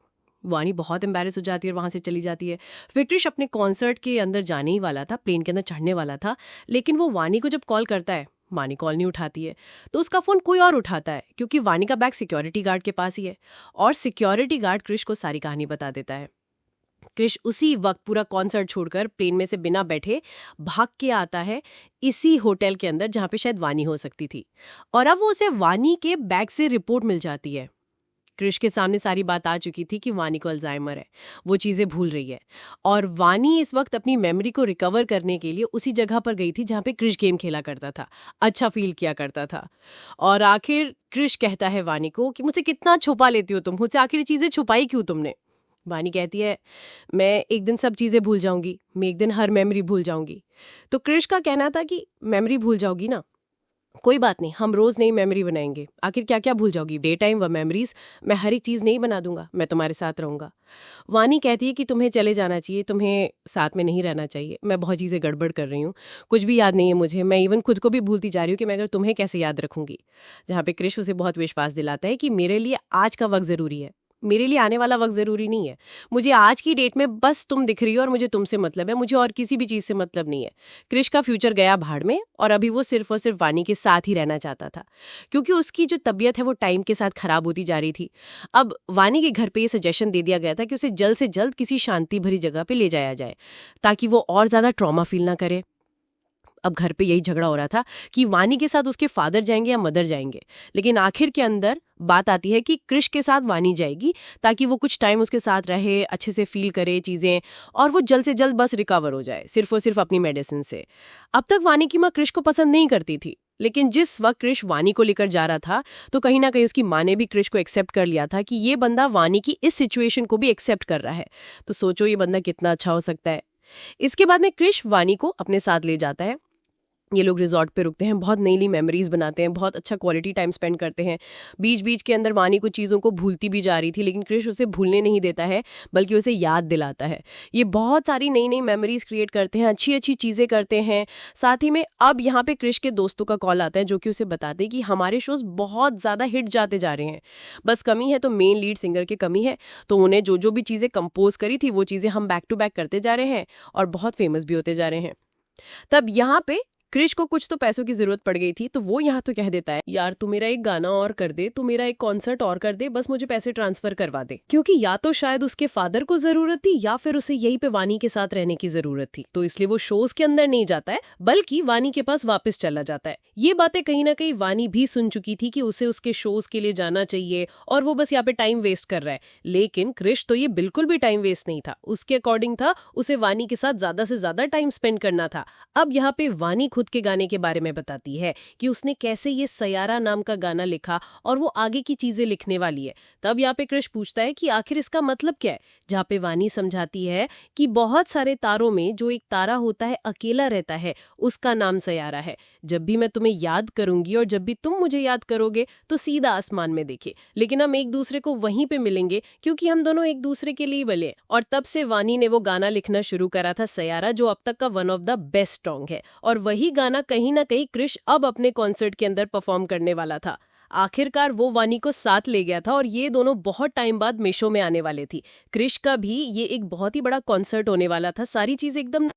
वानी बहुत एम्बैरेस हो जाती है और वहाँ से चली जाती है। फिर क्रिश अपने कॉन्सर्ट के अंदर जाने ही वाला था, प्लेन के अंदर चढ़ने वाला था, लेकिन वो वानी को जब कॉल करता है, वानी कॉल नहीं उठाती है, तो उसका फ़ोन कोई और उठाता है क्योंकि वानी का बैग सिक्योरिटी गार्ड के पास ही है और सिक्योरिटी गार्ड क्रिश को सारी कहानी बता देता है। क्रिश उसी वक्त पूरा कॉन्सर्ट छोड़कर प्लेन में से बिना बैठे भाग के आता है इसी होटल के अंदर जहाँ पे शायद वानी हो सकती थी, और अब वो उसे वानी के बैग से रिपोर्ट मिल जाती है। क्रिश के सामने सारी बात आ चुकी थी कि वानी को अल्जाइमर है, वो चीज़ें भूल रही है, और वानी इस वक्त अपनी मेमोरी को रिकवर करने के लिए उसी जगह पर गई थी जहाँ पे क्रिश गेम खेला करता था, अच्छा फील किया करता था। और आखिर क्रिश कहता है वानी को कि मुझसे कितना छुपा लेती हो तुम, मुझसे आखिर ये चीज़ें छुपाई क्यों तुमने। वानी कहती है मैं एक दिन सब चीज़ें भूल जाऊंगी, मैं एक दिन हर मेमोरी भूल जाऊंगी। तो क्रिश का कहना था कि मेमोरी भूल जाओगी ना, कोई बात नहीं, हम रोज नई मेमोरी बनाएंगे, आखिर क्या क्या भूल जाओगी, डे टाइम व मेमोरीज, मैं हर एक चीज़ नहीं बना दूंगा, मैं तुम्हारे साथ रहूंगा। वानी कहती है कि तुम्हें चले जाना चाहिए, तुम्हें साथ में नहीं रहना चाहिए, मैं बहुत चीज़ें गड़बड़ कर रही हूँ, कुछ भी याद नहीं है मुझे, मैं इवन खुद को भी भूलती जा रही हूँ कि मैं अगर तुम्हें कैसे याद रखूंगी। जहाँ पे क्रिश उसे बहुत विश्वास दिलाता है कि मेरे लिए आज का वक्त ज़रूरी है, मेरे लिए आने वाला वक्त ज़रूरी नहीं है, मुझे आज की डेट में बस तुम दिख रही हो और मुझे तुमसे मतलब है, मुझे और किसी भी चीज़ से मतलब नहीं है। क्रिश का फ्यूचर गया भाड़ में और अभी वो सिर्फ और सिर्फ वानी के साथ ही रहना चाहता था, क्योंकि उसकी जो तबीयत है वो टाइम के साथ खराब होती जा रही थी। अब वानी के घर पे ये सजेशन दे दिया गया था कि उसे जल्द से जल्द किसी शांति भरी जगह पे ले जाया जाए ताकि वो और ज़्यादा ट्रॉमा फील ना करे। अब घर पे यही झगड़ा हो रहा था कि वानी के साथ उसके फादर जाएंगे या मदर जाएंगे, लेकिन आखिर के अंदर बात आती है कि क्रिश के साथ वानी जाएगी ताकि वो कुछ टाइम उसके साथ रहे, अच्छे से फील करे चीज़ें, और वो जल्द से जल्द बस रिकवर हो जाए सिर्फ और सिर्फ अपनी मेडिसिन से। अब तक वानी की माँ क्रिश को पसंद नहीं करती थी, लेकिन जिस वक्त क्रिश वानी को लेकर जा रहा था तो कहीं ना कहीं उसकी माँ ने भी क्रिश को एक्सेप्ट कर लिया था कि ये बंदा वानी की इस सिचुएशन को भी एक्सेप्ट कर रहा है। तो सोचो ये बंदा कितना अच्छा हो सकता है। इसके बाद में क्रिश वानी को अपने साथ ले जाता है, ये लोग रिजॉर्ट पे रुकते हैं, बहुत नई नई मेमोरीज बनाते हैं, बहुत अच्छा क्वालिटी टाइम स्पेंड करते हैं। बीच बीच के अंदर वानी कुछ चीज़ों को भूलती भी जा रही थी, लेकिन क्रिश उसे भूलने नहीं देता है बल्कि उसे याद दिलाता है। ये बहुत सारी नई नई मेमोरीज क्रिएट करते हैं, अच्छी अच्छी चीज़ें करते हैं। साथ ही में अब यहाँ पे क्रिश के दोस्तों का कॉल आता है जो कि उसे बताते हैं कि हमारे शोज बहुत ज़्यादा हिट जाते जा रहे हैं, बस कमी है तो मेन लीड सिंगर की कमी है, तो उन्हें जो जो भी चीज़ें कंपोज करी थी वो चीज़ें हम बैक टू बैक करते जा रहे हैं और बहुत फेमस भी होते जा रहे हैं। तब यहाँ पे क्रिश को कुछ तो पैसों की जरूरत पड़ गई थी, तो वो यहाँ तो कह देता है यार तू मेरा एक गाना और कर दे, तू मेरा एक कॉन्सर्ट और कर दे, बस मुझे पैसे ट्रांसफर करवा दे, क्योंकि या तो शायद उसके फादर को जरूरत थी या फिर उसे यहीं पे वानी के साथ रहने की जरूरत थी। तो इसलिए वो शोज के अंदर नहीं जाता है बल्कि वानी के पास वापस चला जाता है। ये बातें कहीं ना कहीं वानी भी सुन चुकी थी कि उसे उसके शोज के लिए जाना चाहिए और वो बस यहाँ पे टाइम वेस्ट कर रहा है, लेकिन क्रिश तो ये बिल्कुल भी टाइम वेस्ट नहीं था, उसके अकॉर्डिंग था उसे वानी के साथ ज्यादा से ज्यादा टाइम स्पेंड करना था। अब यहाँ पे वानी खुद के गाने के बारे में बताती है कि उसने कैसे ये सयारा नाम का गाना लिखा और वो आगे की चीजें लिखने वाली है। तब यहाँ पे क्रिश पूछता है कि आखिर इसका मतलब क्या है, जहाँ पे वानी समझाती है कि बहुत सारे तारों में जो एक तारा होता है अकेला रहता है, उसका नाम सयारा है। जब भी मैं तुम्हें याद करूंगी और जब भी तुम मुझे याद करोगे तो सीधा आसमान में देखे, लेकिन हम एक दूसरे को वहीं पे मिलेंगे क्योंकि हम दोनों एक दूसरे के लिए बने। और तब से वानी ने वो गाना लिखना शुरू करा था सयारा, जो अब तक का one of the best song है, और वही गाना कहीं ना कहीं क्रिश अब अपने कॉन्सर्ट के अंदर परफॉर्म करने वाला था। आखिरकार वो वानी को साथ ले गया था और ये दोनों बहुत टाइम बाद मेशो में आने वाले थी। क्रिश का भी ये एक बहुत ही बड़ा कॉन्सर्ट होने वाला था, सारी चीज एकदम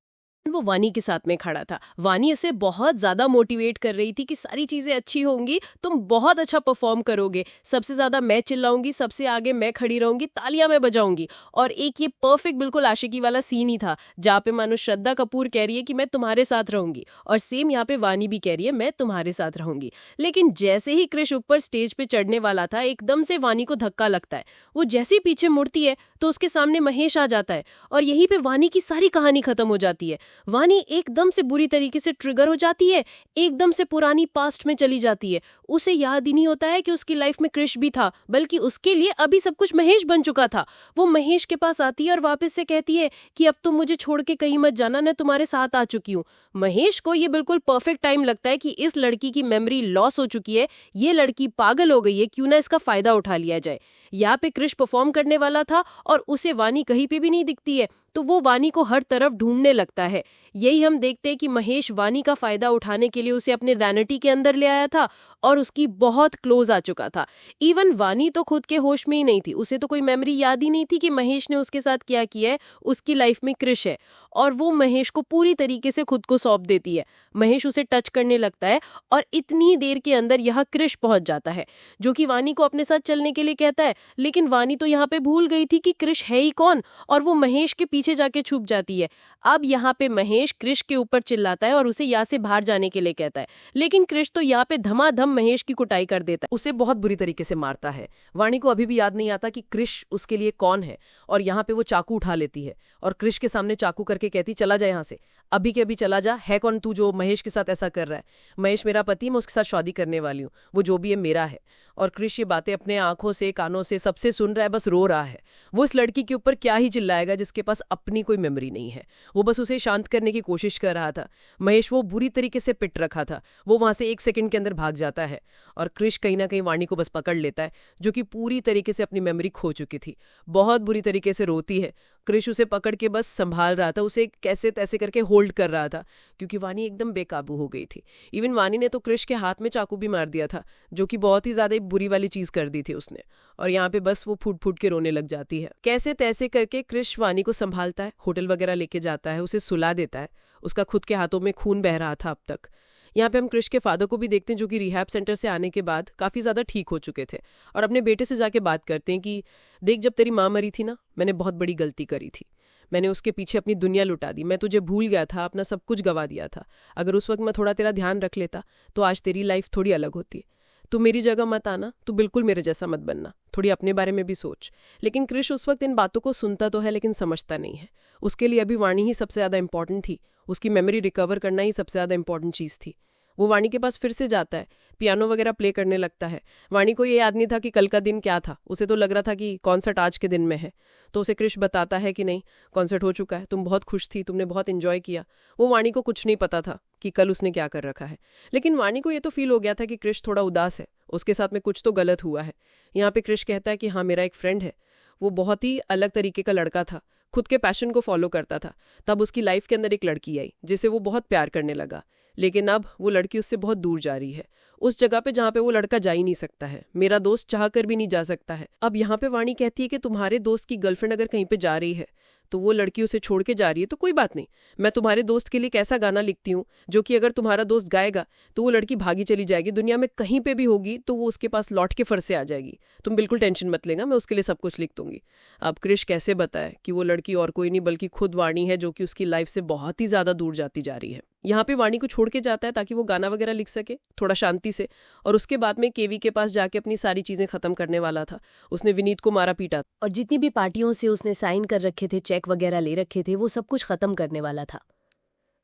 वो वानी के साथ में खड़ा था। वानी उसे बहुत ज्यादा मोटिवेट कर रही थी कि सारी चीजें अच्छी होंगी, तुम बहुत अच्छा परफॉर्म करोगे, सबसे ज्यादा मैं चिल्लाऊंगी, सबसे आगे मैं खड़ी रहूंगी, तालियां मैं बजाऊंगी। और एक ये परफेक्ट बिल्कुल आशिकी वाला सीन ही था जहाँ पे मानो श्रद्धा कपूर कह रही है कि मैं तुम्हारे साथ रहूंगी और सेम यहाँ पे वानी भी कह रही है मैं तुम्हारे साथ रहूंगी। लेकिन जैसे ही क्रिश ऊपर स्टेज पे चढ़ने वाला था एकदम से वानी को धक्का लगता है, वो जैसे ही पीछे मुड़ती है तो उसके सामने महेश आ जाता है और यहीं पे वानी की सारी कहानी खत्म हो जाती है। वानी एकदम से बुरी तरीके से ट्रिगर हो जाती है, एकदम से पुरानी पास्ट में चली जाती है। उसे याद ही नहीं होता है कि उसकी लाइफ में क्रिश भी था, बल्कि उसके लिए अभी सब कुछ महेश बन चुका था। वो महेश के पास आती है और वापस से कहती है कि अब तुम मुझे छोड़ के कहीं मत जाना, मैं तुम्हारे साथ आ चुकी हूँ। महेश को ये बिल्कुल परफेक्ट टाइम लगता है कि इस लड़की की मेमोरी लॉस हो चुकी है, ये लड़की पागल हो गई है, क्यों ना इसका फायदा उठा लिया जाए। यहाँ पे क्रिश परफॉर्म करने वाला था और उसे वानी कहीं पे भी नहीं दिखती है, तो वो वानी को हर तरफ ढूंढने लगता है। यही हम देखते हैं कि महेश वानी का फायदा उठाने के लिए उसे अपने वैनिटी के अंदर ले आया था और उसकी बहुत क्लोज आ चुका था। इवन वानी तो खुद के होश में ही नहीं थी, उसे तो कोई मेमोरी याद ही नहीं थी कि महेश ने उसके साथ क्या किया है। उसकी लाइफ में क्रिश है और वो महेश को पूरी तरीके से खुद को सौंप देती है। महेश उसे टच करने लगता है और इतनी ही देर के अंदर यह क्रिश पहुंच जाता है, जो कि वानी को अपने साथ चलने के लिए कहता है। लेकिन वानी तो यहाँ पे भूल गई थी कि क्रिश है ही कौन, और वो महेश के पीछे जाके छुप जाती है। अब यहाँ पे महेश क्रिश के ऊपर चिल्लाता है और उसे यहाँ से बाहर जाने के लिए कहता है, लेकिन क्रिश तो यहाँ पे धमाधम महेश की कुटाई कर देता है, उसे बहुत बुरी तरीके से मारता है। वाणी को अभी भी याद नहीं आता कि क्रिश उसके लिए कौन है, और यहाँ पे वो चाकू उठा लेती है और क्रिश के सामने चाकू करके कहती, चला जा यहाँ से, अभी के अभी चला जा। है कौन तू जो महेश के साथ ऐसा कर रहा है? महेश मेरा पति, मैं उसके साथ शादी करने वाली हूँ, वो जो भी है मेरा है। और क्रिश ये बातें अपने आंखों से, कानों से, सबसे सुन रहा है, बस रो रहा है। वो इस लड़की के ऊपर क्या ही चिल्लाएगा जिसके पास अपनी कोई मेमोरी नहीं है। वो बस उसे शांत करने की कोशिश कर रहा था। महेश वो बुरी तरीके से पिट रखा था। वो वहां से 1 सेकंड के अंदर भाग जाता है और क्रिश कहीं ना कहीं वाणी को बस पकड़ लेता है, जो कि पूरी तरीके से अपनी मेमोरी खो चुकी थी। बहुत बुरी तरीके से रोती है। क्रिश उसे पकड़ के बस संभाल रहा था, उसे कैसे तैसे करके होल्ड कर रहा था, क्योंकि वाणी एकदम बेकाबू हो गई थी। इवन वाणी ने तो क्रिश के हाथ में चाकू भी मार दिया था, जो कि बहुत ही ज्यादा बुरी वाली चीज कर दी थी उसने। और यहाँ पे बस वो फूट फूट के रोने लग जाती है। कैसे तैसे करके क्रिश वाणी को संभालता है, होटल वगैरह लेके जाता है, उसे सुला देता है। उसका खुद के हाथों में खून बह रहा था अब तक। यहाँ पे हम क्रिश के फादर को भी देखते हैं, जो कि रिहैब सेंटर से आने के बाद काफ़ी ज़्यादा ठीक हो चुके थे, और अपने बेटे से जाके बात करते हैं कि देख, जब तेरी माँ मरी थी ना, मैंने बहुत बड़ी गलती करी थी। मैंने उसके पीछे अपनी दुनिया लुटा दी, मैं तुझे भूल गया था, अपना सब कुछ गवा दिया था। अगर उस वक्त मैं थोड़ा तेरा ध्यान रख लेता तो आज तेरी लाइफ थोड़ी अलग होती। तू मेरी जगह मत आना, तू बिल्कुल मेरे जैसा मत बनना, थोड़ी अपने बारे में भी सोच। लेकिन क्रिश उस वक्त इन बातों को सुनता तो है, लेकिन समझता नहीं है। उसके लिए अभी वाणी ही सबसे ज़्यादा इंपॉर्टेंट थी, उसकी मेमोरी रिकवर करना ही सबसे ज़्यादा इंपॉर्टेंट चीज़ थी। वो वाणी के पास फिर से जाता है, पियानो वगैरह प्ले करने लगता है। वाणी को ये याद नहीं था कि कल का दिन क्या था, उसे तो लग रहा था कि कॉन्सर्ट आज के दिन में है। तो उसे क्रिश बताता है कि नहीं, कॉन्सर्ट हो चुका है, तुम बहुत खुश थी, तुमने बहुत एंजॉय किया। वो वाणी को कुछ नहीं पता था कि कल उसने क्या कर रखा है। लेकिन वाणी को ये तो फील हो गया था कि क्रिश थोड़ा उदास है, उसके साथ में कुछ तो गलत हुआ है। यहाँ पे क्रिश कहता है कि हाँ, मेरा एक फ्रेंड है, वो बहुत ही अलग तरीके का लड़का था, खुद के पैशन को फॉलो करता था। तब उसकी लाइफ के अंदर एक लड़की आई जिसे वो बहुत प्यार करने लगा, लेकिन अब वो लड़की उससे बहुत दूर जा रही है, उस जगह पे जहाँ पे वो लड़का जा ही नहीं सकता है। मेरा दोस्त चाह कर भी नहीं जा सकता है। अब यहाँ पे वाणी कहती है कि तुम्हारे दोस्त की गर्लफ्रेंड अगर कहीं पे जा रही है, तो वो लड़की उसे छोड़ के जा रही है, तो कोई बात नहीं, मैं तुम्हारे दोस्त के लिए एक ऐसा गाना लिखती हूँ जो कि अगर तुम्हारा दोस्त गाएगा तो वो लड़की भागी चली जाएगी, दुनिया में कहीं पे भी होगी तो वो उसके पास लौट के फिर से आ जाएगी। तुम बिल्कुल टेंशन मत लेना, मैं उसके लिए सब कुछ लिख दूंगी। अब क्रिश कैसे बताए कि वो लड़की और कोई नहीं बल्कि खुद वाणी है, जो कि उसकी लाइफ से बहुत ही ज्यादा दूर जाती जा रही है। यहाँ पे वाणी को छोड़ के जाता है ताकि वो गाना वगैरह लिख सके थोड़ा शांति से, और उसके बाद में केवी के पास जाके अपनी सारी चीजें खत्म करने वाला था। उसने विनीत को मारा पीटा और जितनी भी पार्टियों से उसने साइन कर रखे थे, चेक वगैरह ले रखे थे, वो सब कुछ खत्म करने वाला था।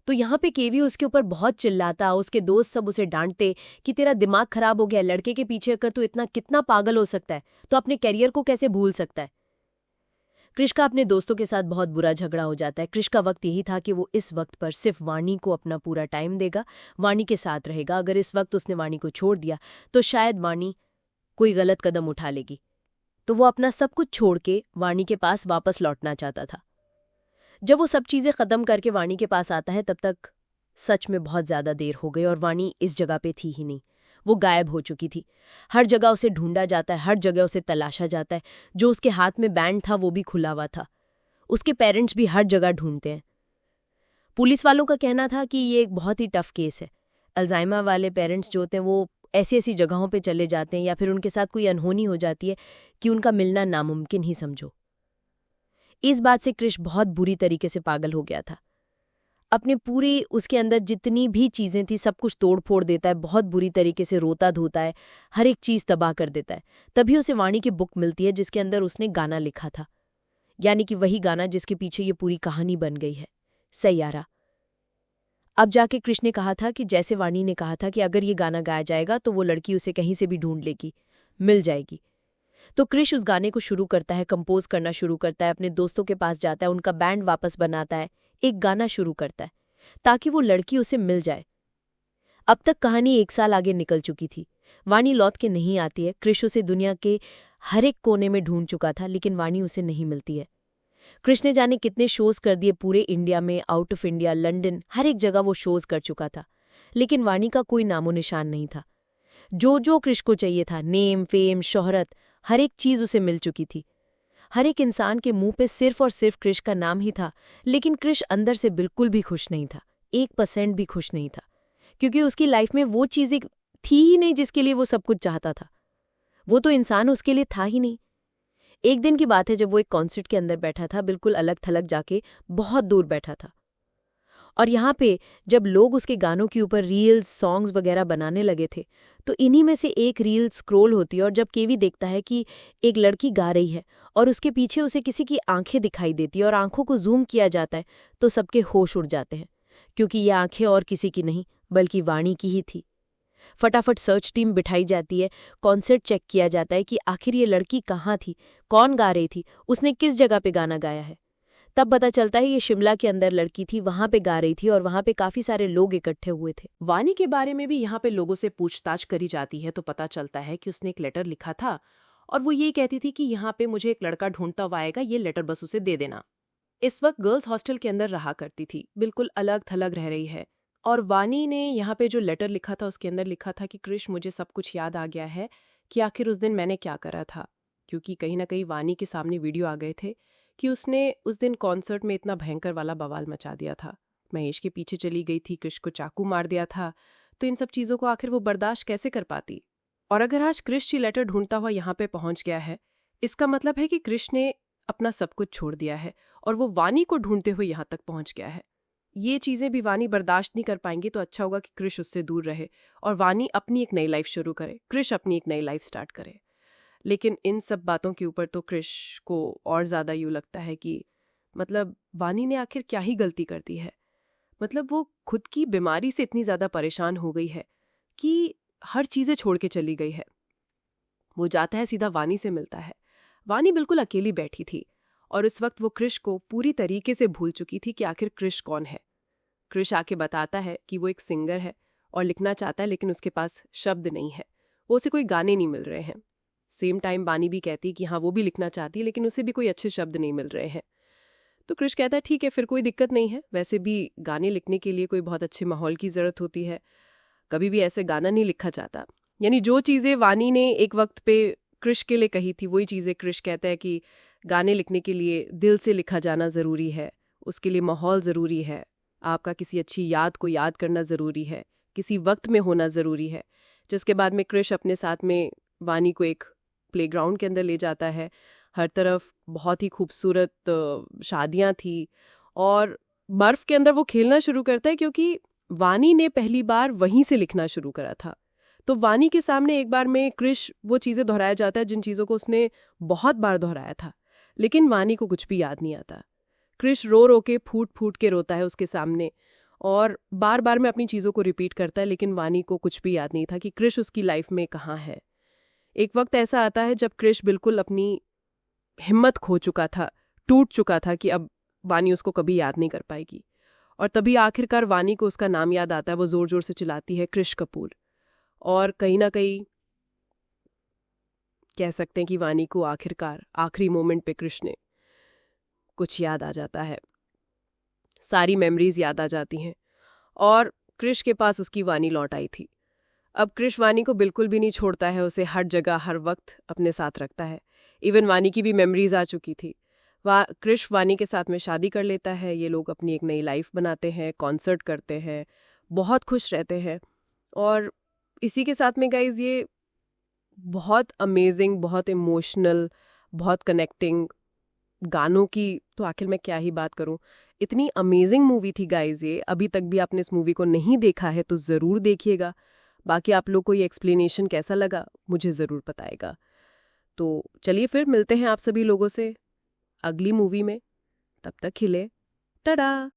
तो यहाँ पे केवी उसके ऊपर बहुत चिल्लाता, उसके दोस्त सब उसे डांटते कि तेरा दिमाग खराब हो गया, लड़के के पीछे अगर तू इतना कितना पागल हो सकता है, तो अपने कैरियर को कैसे भूल सकता है। क्रिश का अपने दोस्तों के साथ बहुत बुरा झगड़ा हो जाता है। क्रिश का वक्त यही था कि वो इस वक्त पर सिर्फ वाणी को अपना पूरा टाइम देगा, वाणी के साथ रहेगा। अगर इस वक्त उसने वाणी को छोड़ दिया तो शायद वाणी कोई गलत कदम उठा लेगी। तो वो अपना सब कुछ छोड़ के वाणी के पास वापस लौटना चाहता था। जब वो सब चीज़ें ख़त्म करके वाणी के पास आता है, तब तक सच में बहुत ज़्यादा देर हो गई और वाणी इस जगह पे थी ही नहीं, वो गायब हो चुकी थी। हर जगह उसे ढूंढा जाता है, हर जगह उसे तलाशा जाता है। जो उसके हाथ में बैंड था वो भी खुला हुआ था। उसके पेरेंट्स भी हर जगह ढूंढते हैं। पुलिस वालों का कहना था कि ये एक बहुत ही टफ केस है। अल्जाइमर वाले पेरेंट्स जो होते हैं वो ऐसी ऐसी जगहों पे चले जाते हैं या फिर उनके साथ कोई अनहोनी हो जाती है कि उनका मिलना नामुमकिन ही समझो। इस बात से क्रिश बहुत बुरी तरीके से पागल हो गया था। अपने पूरी उसके अंदर जितनी भी चीज़ें थी सब कुछ तोड़ फोड़ देता है, बहुत बुरी तरीके से रोता धोता है, हर एक चीज़ तबाह कर देता है। तभी उसे वाणी की बुक मिलती है जिसके अंदर उसने गाना लिखा था, यानी कि वही गाना जिसके पीछे ये पूरी कहानी बन गई है, सैयारा। अब जाके कृष्ण ने कहा था कि जैसे वाणी ने कहा था कि अगर ये गाना गाया जाएगा तो वो लड़की उसे कहीं से भी ढूंढ लेगी, मिल जाएगी। तो क्रिश उस गाने को शुरू करता है, कंपोज करना शुरू करता है, अपने दोस्तों के पास जाता है, उनका बैंड वापस बनाता है, एक गाना शुरू करता है ताकि वो लड़की उसे मिल जाए। अब तक कहानी 1 साल आगे निकल चुकी थी। वाणी लौट के नहीं आती है। क्रिश उसे दुनिया के हर एक कोने में ढूंढ चुका था, लेकिन वाणी उसे नहीं मिलती है। कृष ने जाने कितने शोज कर दिए पूरे इंडिया में, आउट ऑफ इंडिया, लंदन, हर एक जगह वो शोज कर चुका था। लेकिन वाणी का कोई नामो निशान नहीं था। जो कृष को चाहिए था, नेम, फेम, शोहरत, हर एक चीज उसे मिल चुकी थी। हर एक इंसान के मुंह पे सिर्फ और सिर्फ कृष का नाम ही था, लेकिन कृष अंदर से बिल्कुल भी खुश नहीं था, 1% भी खुश नहीं था, क्योंकि उसकी लाइफ में वो चीजें थी ही नहीं जिसके लिए वो सब कुछ चाहता था। वो तो इंसान उसके लिए था ही नहीं। एक दिन की बात है जब वो एक कॉन्सर्ट के अंदर बैठा था, बिल्कुल अलग थलग जाके, बहुत दूर बैठा था। और यहाँ पे जब लोग उसके गानों के ऊपर रील्स, सॉन्ग्स वगैरह बनाने लगे थे, तो इन्हीं में से एक रील स्क्रॉल होती है और जब केवी देखता है कि एक लड़की गा रही है और उसके पीछे उसे किसी की आंखें दिखाई देती है और आंखों को जूम किया जाता है, तो सबके होश उड़ जाते हैं, क्योंकि ये आंखें और किसी की नहीं बल्कि वाणी की ही थी। फटाफट सर्च टीम बिठाई जाती है, कॉन्सर्ट चेक किया जाता है कि आखिर ये लड़की कहाँ थी, कौन गा रही थी, उसने किस जगह पे गाना गाया है। तब पता चलता है ये शिमला के अंदर लड़की थी, वहां पे गा रही थी और वहां पे काफी सारे लोग इकट्ठे हुए थे। वाणी के बारे में भी यहाँ पे लोगों से पूछताछ करी जाती है तो पता चलता है कि उसने एक लेटर लिखा था और वो ये कहती थी कि यहाँ पे मुझे एक लड़का ढूंढता हुआ आएगा, ये लेटर बस उसे दे देना। इस वक्त गर्ल्स हॉस्टल के अंदर रहा करती थी, बिल्कुल अलग थलग रह रही है। और वाणी ने यहाँ पे जो लेटर लिखा था उसके अंदर लिखा था कि कृष, मुझे सब कुछ याद आ गया है कि आखिर उस दिन मैंने क्या करा था, क्योंकि कहीं ना कहीं वाणी के सामने वीडियो आ गए थे कि उसने उस दिन कॉन्सर्ट में इतना भयंकर वाला बवाल मचा दिया था। महेश के पीछे चली गई थी, कृष को चाकू मार दिया था, तो इन सब चीज़ों को आखिर वो बर्दाश्त कैसे कर पाती। और अगर आज कृष जी लेटर ढूंढता हुआ यहाँ पे पहुंच गया है, इसका मतलब है कि कृष ने अपना सब कुछ छोड़ दिया है और वो वाणी को ढूंढते हुए यहाँ तक पहुंच गया है। ये चीज़ें भी वाणी बर्दाश्त नहीं कर पाएंगी, तो अच्छा होगा कि कृष उससे दूर रहे और वाणी अपनी एक नई लाइफ शुरू करे, कृष अपनी एक नई लाइफ स्टार्ट करे। लेकिन इन सब बातों के ऊपर तो कृष को और ज़्यादा यूँ लगता है कि मतलब वाणी ने आखिर क्या ही गलती कर दी है। मतलब वो खुद की बीमारी से इतनी ज़्यादा परेशान हो गई है कि हर चीज़ें छोड़ के चली गई है। वो जाता है, सीधा वाणी से मिलता है। वाणी बिल्कुल अकेली बैठी थी और इस वक्त वो कृष को पूरी तरीके से भूल चुकी थी कि आखिर कृष कौन है। कृष आके बताता है कि वो एक सिंगर है और लिखना चाहता है, लेकिन उसके पास शब्द नहीं है, वो उसे कोई गाने नहीं मिल रहे हैं। सेम टाइम वाणी भी कहती कि हाँ वो भी लिखना चाहती है, लेकिन उसे भी कोई अच्छे शब्द नहीं मिल रहे हैं। तो कृष कहता है ठीक है, फिर कोई दिक्कत नहीं है, वैसे भी गाने लिखने के लिए कोई बहुत अच्छे माहौल की ज़रूरत होती है, कभी भी ऐसे गाना नहीं लिखा जाता। यानी जो चीज़ें वाणी ने एक वक्त पे कृष के लिए कही थी, वही चीज़ें कृष कहता है कि गाने लिखने के लिए दिल से लिखा जाना ज़रूरी है, उसके लिए माहौल ज़रूरी है, आपका किसी अच्छी याद को याद करना ज़रूरी है, किसी वक्त में होना ज़रूरी है। जिसके बाद में कृष अपने साथ में वाणी को एक प्लेग्राउंड के अंदर ले जाता है। हर तरफ बहुत ही खूबसूरत शादियाँ थी और बर्फ़ के अंदर वो खेलना शुरू करता है, क्योंकि वाणी ने पहली बार वहीं से लिखना शुरू करा था। तो वाणी के सामने एक बार में कृष वो चीज़ें दोहराया जाता है जिन चीज़ों को उसने बहुत बार दोहराया था, लेकिन वाणी को कुछ भी याद नहीं आता। कृष रो रो के फूट फूट के रोता है उसके सामने और बार बार में अपनी चीज़ों को रिपीट करता है, लेकिन वाणी को कुछ भी याद नहीं था कि कृष उसकी लाइफ में कहाँ है। एक वक्त ऐसा आता है जब कृष बिल्कुल अपनी हिम्मत खो चुका था, टूट चुका था कि अब वाणी उसको कभी याद नहीं कर पाएगी। और तभी आखिरकार वाणी को उसका नाम याद आता है, वो ज़ोर ज़ोर से चिल्लाती है कृष कपूर। और कहीं ना कहीं कह सकते हैं कि वाणी को आखिरकार आखिरी मोमेंट पे कृष ने कुछ याद आ जाता है, सारी मेमोरीज याद आ जाती हैं और कृष के पास उसकी वाणी लौट आई थी। अब कृष वाणी को बिल्कुल भी नहीं छोड़ता है, उसे हर जगह हर वक्त अपने साथ रखता है। इवन वाणी की भी मेमोरीज आ चुकी थी। कृष वाणी के साथ में शादी कर लेता है, ये लोग अपनी एक नई लाइफ बनाते हैं, कॉन्सर्ट करते हैं, बहुत खुश रहते हैं। और इसी के साथ में गाइज ये बहुत अमेजिंग, बहुत इमोशनल, बहुत कनेक्टिंग गानों की तो आखिर मैं क्या ही बात करूं, इतनी अमेजिंग मूवी थी गाइज ये। अभी तक भी आपने इस मूवी को नहीं देखा है तो ज़रूर देखिएगा। बाकी आप लोग को ये एक्सप्लेनेशन कैसा लगा मुझे ज़रूर बताएगा। तो चलिए फिर मिलते हैं आप सभी लोगों से अगली मूवी में, तब तक खिले, टाटा।